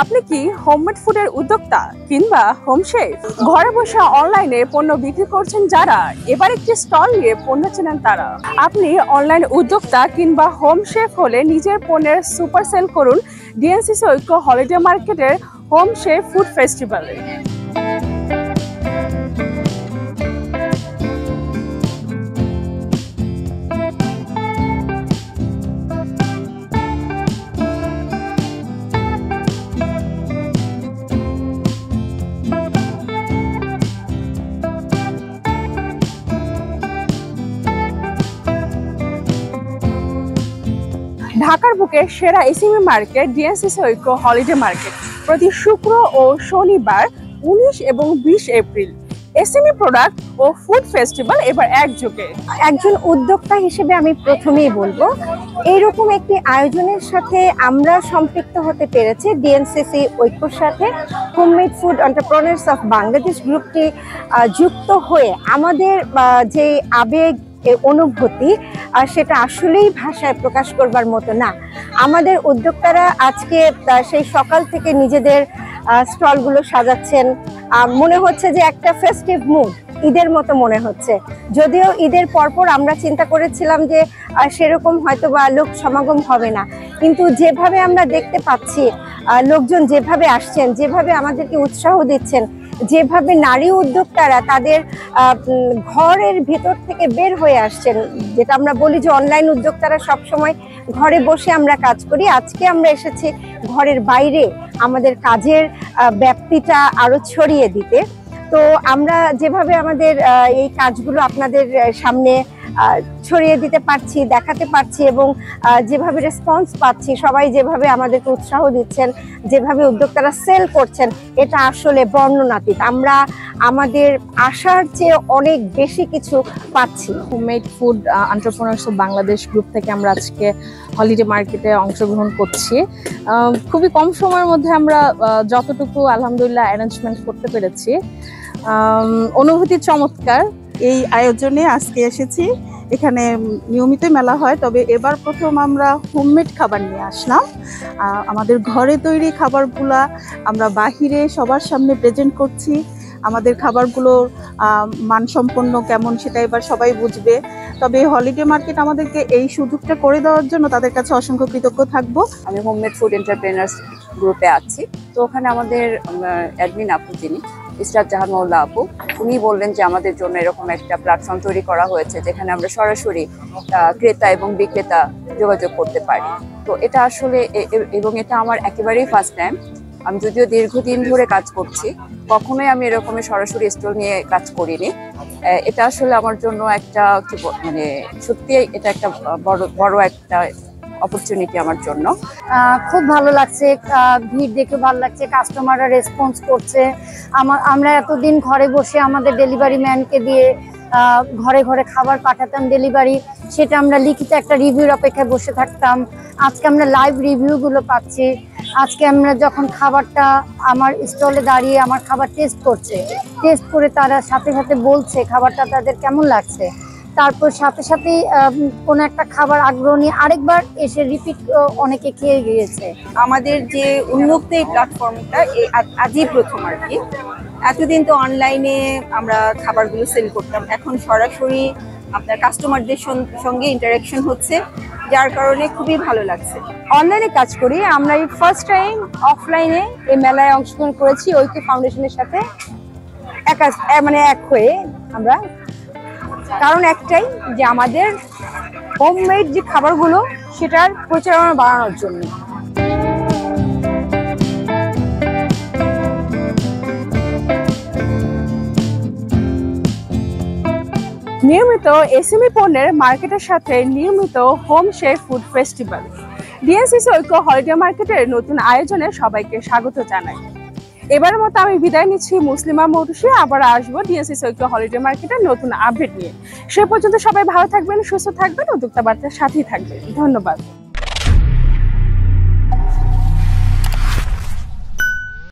আপনি কি হোমমেড ফুডের উদ্যোক্তা কিংবা হোম শেফ? ঘরে বসে অনলাইনে পণ্য বিক্রি করছেন যারা, এবার একটি স্টল নিয়ে পণ্য চেনেন তারা। আপনি অনলাইন উদ্যোক্তা কিংবা হোম শেফ হলে নিজের পণ্যের সুপার সেল করুন ডিএনসিসি ঐক্য হলিডে মার্কেটের হোম শেফ ফুড ফেস্টিভ্যালে। ঢাকার বুকে সেরা এসএমই মার্কেট ডিএনসিসি ঐক্য হলিডে মার্কেট প্রতি শুক্র ও শনিবার 19 এবং 20 এপ্রিল। এসএমই প্রোডাক্ট ও ফুড ফেস্টিভ্যাল এবার একযোগে। একজন উদ্যোক্তা হিসেবে আমি প্রথমেই বলবো, এইরকম একটি আয়োজনের সাথে আমরা সম্পৃক্ত হতে পেরেছি ডিএনসিসি ঐক্যর সাথে। Homemade food entrepreneurs of Bangladesh গ্রুপটি যুক্ত হয়ে আমাদের যে আবেগ অনুভূতি সেটা আসলেই ভাষায় প্রকাশ করবার মতো না। আমাদের উদ্যোক্তারা আজকে সেই সকাল থেকে নিজেদের স্টলগুলো সাজাচ্ছেন, মনে হচ্ছে যে একটা ফেস্টিভ মুড, ঈদের মতো মনে হচ্ছে। যদিও ঈদের পরপর আমরা চিন্তা করেছিলাম যে সেরকম হয়তো বা লোক সমাগম হবে না, কিন্তু যেভাবে আমরা দেখতে পাচ্ছি লোকজন যেভাবে আসছেন, যেভাবে আমাদেরকে উৎসাহ দিচ্ছেন, যেভাবে নারী উদ্যোক্তারা তাদের ঘরের ভেতর থেকে বের হয়ে আসছেন, যেটা আমরা বলি যে অনলাইন উদ্যোক্তারা সবসময় ঘরে বসে আমরা কাজ করি, আজকে আমরা এসেছি ঘরের বাইরে আমাদের কাজের ব্যাপ্তিটা আরো ছড়িয়ে দিতে। তো আমরা যেভাবে আমাদের এই কাজগুলো আপনাদের সামনে ছড়িয়ে দিতে পারছি, দেখাতে পারছি এবং যেভাবে রেসপন্স পাচ্ছি, সবাই যেভাবে আমাদেরকে উৎসাহ দিচ্ছেন, যেভাবে উদ্যোক্তারা সেল করছেন, এটা আসলে বর্ণনাতীত। আমরা আমাদের আশার চেয়ে অনেক বেশি কিছু পাচ্ছি। Homemade food entrepreneurs of Bangladesh group থেকে আমরা আজকে হলিডে মার্কেটে অংশগ্রহণ করছি। খুবই কম সময়ের মধ্যে আমরা যতটুকু আলহামদুলিল্লাহ অ্যারেঞ্জমেন্ট করতে পেরেছি, অনুভূতি চমৎকার। এই আয়োজনে আজকে এসেছি। এখানে নিয়মিত মেলা হয়, তবে এবার প্রথম আমরা হোমমেড খাবার নিয়ে আসলাম। আমাদের ঘরে তৈরি খাবারগুলা আমরা বাহিরে সবার সামনে প্রেজেন্ট করছি। আমাদের খাবারগুলোর মানসম্পন্ন কেমন সেটা এবার সবাই বুঝবে। তবে হলিডে মার্কেট আমাদেরকে এই সুযোগটা করে দেওয়ার জন্য তাদের কাছে অসংখ্য কৃতজ্ঞ থাকবো। আমি হোমমেড ফুড এন্টারপ্রেনার্স গ্রুপে আছি। তো ওখানে আমাদের অ্যাডমিন আপু, যিনি ইসরাত জাহান মৌলা আপু, উনি বললেন যে আমাদের জন্য এরকম একটা প্ল্যাটফর্ম তৈরি করা হয়েছে যেখানে আমরা সরাসরি ক্রেতা এবং বিক্রেতা যোগাযোগ করতে পারি। তো এটা আসলে এবং এটা আমার একেবারেই ফার্স্ট টাইম। আমি যদিও দীর্ঘদিন ধরে কাজ করছি, কখনোই আমি এরকমই সরাসরি স্টল নিয়ে কাজ করিনি। এটা আসলে আমার জন্য একটা মানে সত্যি এটা একটা বড় একটা অপরচুনিটি আমার জন্য। খুব ভালো লাগছে, ভিড় দেখে ভালো লাগছে, কাস্টমাররা রেসপন্স করছে। আমরা এতদিন ঘরে বসে আমাদের ডেলিভারি ম্যানকে দিয়ে ঘরে ঘরে খাবার পাঠাতাম ডেলিভারি, সেটা আমরা লিখিত একটা রিভিউর অপেক্ষায় বসে থাকতাম। আজকে আমরা লাইভ রিভিউগুলো পাচ্ছি। আজকে আমরা যখন খাবারটা আমার স্টলে দাঁড়িয়ে আমার খাবার টেস্ট করছে, টেস্ট করে তারা সাথে সাথে বলছে খাবারটা তাদের কেমন লাগছে। তারপর সাথে সাথেই কোনো একটা খাবার আগ্রহ নিয়ে আরেকবার এসে রিপিট অনেকে খেয়ে গিয়েছে। আমাদের যে উন্মুক্ত এই প্ল্যাটফর্মটা আজই প্রথম আর কি। এতদিন তো অনলাইনে আমরা খাবারগুলো সেল করতাম, এখন সরাসরি আপনার কাস্টমারদের সঙ্গে ইন্টারাকশন হচ্ছে, যার কারণে খুবই ভালো লাগছে। অনলাইনে কাজ করি, আমরা এই ফার্স্ট টাইম অফলাইনে এই মেলায় অংশগ্রহণ করেছি ঐক্য ফাউন্ডেশনের সাথে এক হয়ে আমরা। কারণ একটাই, যে আমাদের হোমমেড যে খাবারগুলো সেটার প্রচারণা বাড়ানোর জন্য। নিয়মিত এসএমই পণ্যের মার্কেটের সাথে নিয়মিত home chef food festival. DNCC ঐক্য হলিডে মার্কেটের নতুন আয়োজনে সবাইকে স্বাগত জানাই। এবারের মতো আমি বিদায় নিচ্ছি মুসলিমা মৌটুসী। আবার আসবো ডিএনসিসি ঐক্য হলিডে মার্কেটের নতুন আপডেট নিয়ে। সে পর্যন্ত সবাই ভালো থাকবেন, সুস্থ থাকবেন, উদ্যোক্তা বার্তার সাথেই থাকবেন। ধন্যবাদ।